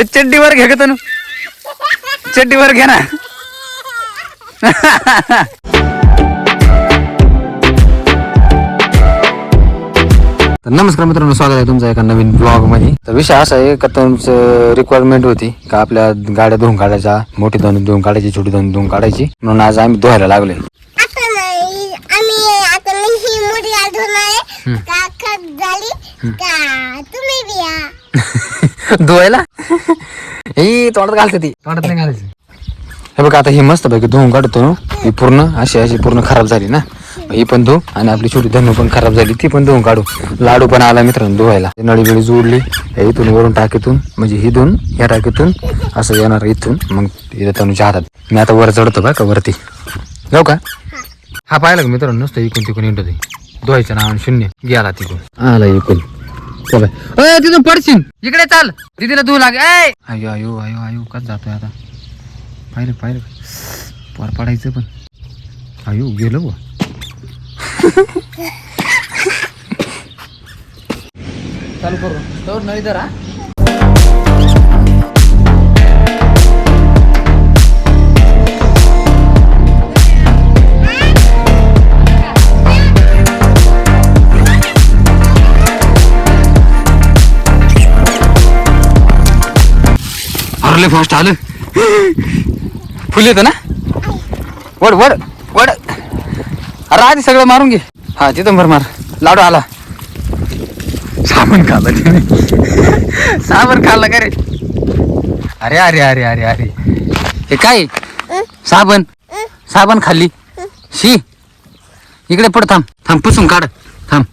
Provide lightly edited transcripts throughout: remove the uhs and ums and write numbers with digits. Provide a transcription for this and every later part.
ते चड्डीवर घे का तनु चड्डीवर घे ना. तर नमस्कार मित्रांनो, स्वागत आहे तुमचं एका नवीन ब्लॉग मध्ये. तर विषय असा आहे का तुमचं रिक्वायरमेंट होती का आपल्या गाड्या धुवून काढायच्या, मोठी धुवून काढायची, छोटी धुवून काढायची, म्हणून आज आम्ही धुवायला लागलोय. धुवायला ही तोंडात घालते, ती तोंडात नाही घालायची. हे बघा आता ही मस्त पैकी धुवून काढतो ना, ही पूर्ण अशी पूर्ण खराब झाली ना, ही पण धुवू. आणि आपली छोटी धनु पण खराब झाली, ती पण धुवून काढू. लाडू पण आला मित्रांनो धुवायला. नळी बिळी जोडली इथून वरून टाकीतून, म्हणजे ही धुवून ह्या टाकीतून असं येणार इथून. मग इथं तनुच्या हातात. मी आता वर चढतो बा का वरती, जाऊ का? हा पाहिलं का मित्रांनो, नुसतं इकून तिकून येतो ते. धुवायचं नाव 0 गेला तिकून, आला इकून. तिथून पडशील, इकडे चाल, तिथीला धुवू लागे. आयो आयो आयो आयो कस जातोय आता. पाहिलं पोर पडायचं पण. आयो गेलो बा. चालू करू तर नळी धरा. अरे फास्ट आलं, फुल येतं ना. वड वड वड. अरे आधी सगळं मारून घे. हा तिथं मार. लाडू आला. साबण खाल्ला त्याने. साबण खाल्ला का रे? अरे अरे अरे अरे अरे हे काय? साबण खाल्ली. शी इकडे पड. थांब पुसून काढ. थांब.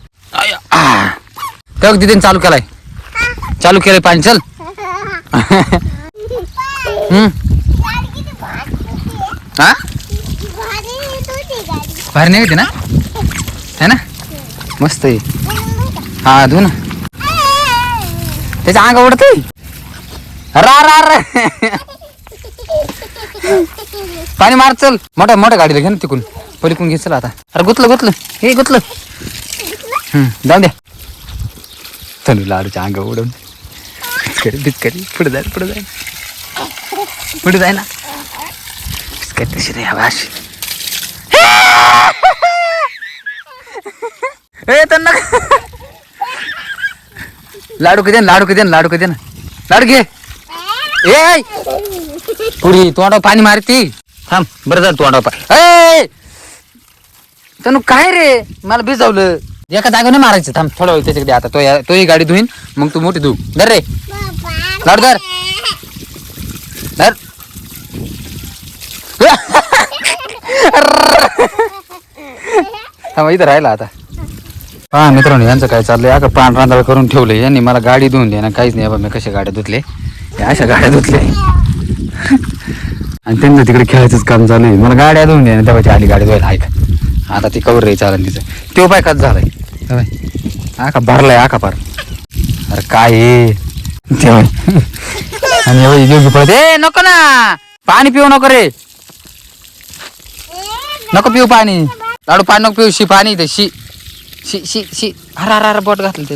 तेव्हा तिथे चालू केलाय पाणी. चल. हा बाहेर नाही येते ना, है ना? मस्त आहे. हा धु ना. त्याच्या अंग उडतंय. रा पाणी मार. चल मोठ्या गाडीला घे ना तिकून, पलीकडून घे. चल आता. अरे गुतलं हे गुतलं. जाऊ द्या. तनु लाडूच्या अंग उडून बिस्करी पुढे जाय ना. बिस्कट तशी रे आवाज. त्यांना लाडू कधी ना. लाडू घे. पुढी तोंडावर पाणी मारती. थांब बरं झालं तोंडावर पाणी. तनु काय रे, मला भिजवलं. एका जागेने मारायचं. थांब थोडा वेळ त्याच्याकडे. आता तो ही गाडी धुईन, मग तू मोठी धु. धर रे लाडू, धर. इथं राहिला आता. हा मित्रांनो, यांचं काय चाललंय, अगं पांढरांदळ करून ठेवलंय यांनी. मला गाडी धुवून दे ना, काहीच नाही. बाबा मी कशा गाड्या धुतले, अशा गाड्या धुतले. आणि त्यांचं तिकडे खेळायचंच काम चालू आहे. मला गाड्या धुवून दे ना, तेव्हाची आली गाडी धुवायला. ऐक आता ती कवर रे चालन तिचं. तो पाय कच झालाय, आका भरलाय आका पार. अरे काय तेव्हा. आणि योगी पळते. नको ना, पाणी पिऊ नको रे. नको पिऊ पाणी. लाडू पाणी नको पिऊ. शी पाणी इथे. शी. अरे बोट घातलं ते.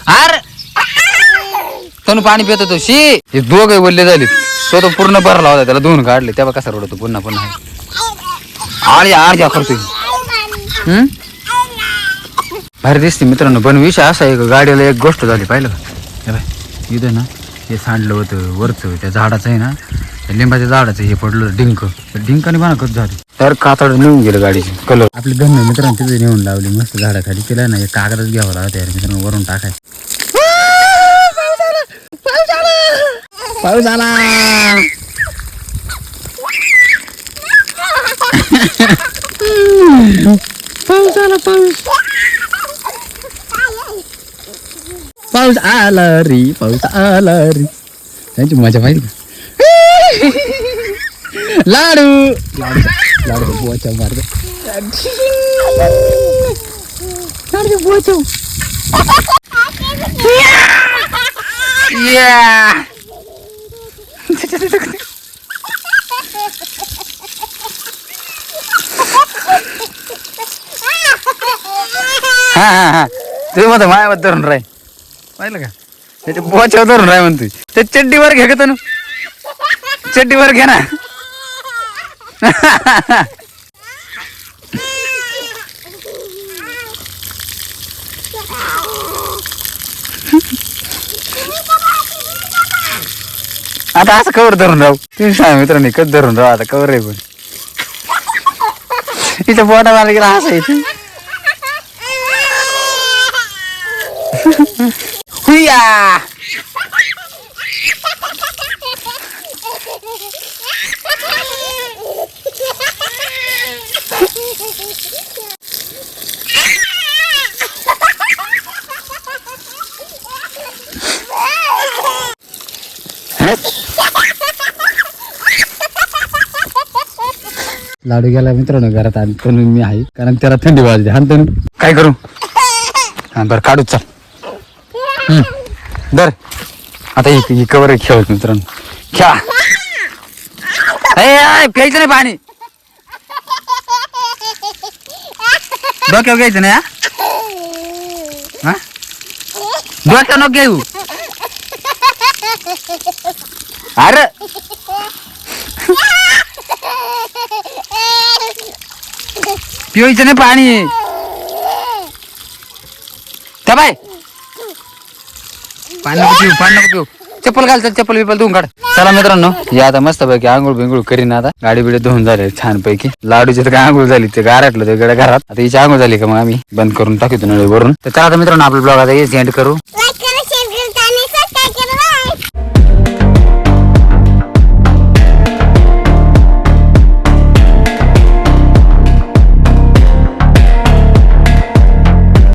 अरे तनु पाणी पितो तो. शी हे दोघे बोलले झाले. तो पूर्ण भरला होता, त्याला धुवून काढले. तेव्हा कसा रडतो पुन्हा. आळ्या करतोय. भारी दिसते मित्रांनो. पण विषय असा आहे, गाडीला एक गोष्ट झाली पाहिलं का? इथं ना हे सांडलं होतं वरचं, त्या झाडाचं आहे ना, लिंबाच्या झाडाचं हे पडलं डिंकाने म्हणा कच झाली. तर कातड नेऊन गेलं गाडीची कलर. आपली धन्य मित्रांनो तिथे नेऊन लावली मस्त झाडाखाली. तिला ना एक कागदच घ्यावा लागत यार मित्रांनो, वरून टाकाय. पाऊस आला. पाऊस आला रे. त्यांची मजा पाहिजे. लाडू बुवाच्या मारतो. लाडू बुवाच्या. हा तुम्ही माझा मायावर धरून राय. पाहिलं का? त्याच्या बोच्यावर धरून राय म्हणतोय. ते चड्डीवर घे का तू, चड्डीवर घे ना. आता असं कवर धरून राहू. तुम्ही सांगा मित्रांनी कधी धरून राहू आता कवर आहे. पण इथं पोटा मला गेला हसायचं. हुया लाडू गेला मित्रांनो घरात आणि तनू मी आहे कारण त्याला थंडी वाजते. हा तनू काय करू. हा बरं काढूच चाल. दर आता ही कवर खेळत मित्रांनो खेळा. प्यायचं नाही पाणी डोक्यावर घ्यायचं नाही. हा डोक्यावर नको घेऊ. अरे पिवायचं नाही पाणी. त्या बाय पाणी नको पिऊ, पाणी नको पिऊ. चप्पल घाल, चप्पल बिप्पल धुवून काढ. चला मित्रांनो या आता मस्त पैकी आंघोळ बिंगोळ करीन. आता गाडी बिडी धुवून झाले छान पैकी. लाडूची तर काय आंघोळ झाली ते गारटलं ते गड्या घरात. आता हिची आंघोळ झाली का मग आम्ही बंद करून टाकतो नळी वरून. तर चला आता मित्रांनो आपला ब्लॉग आता एंड करू.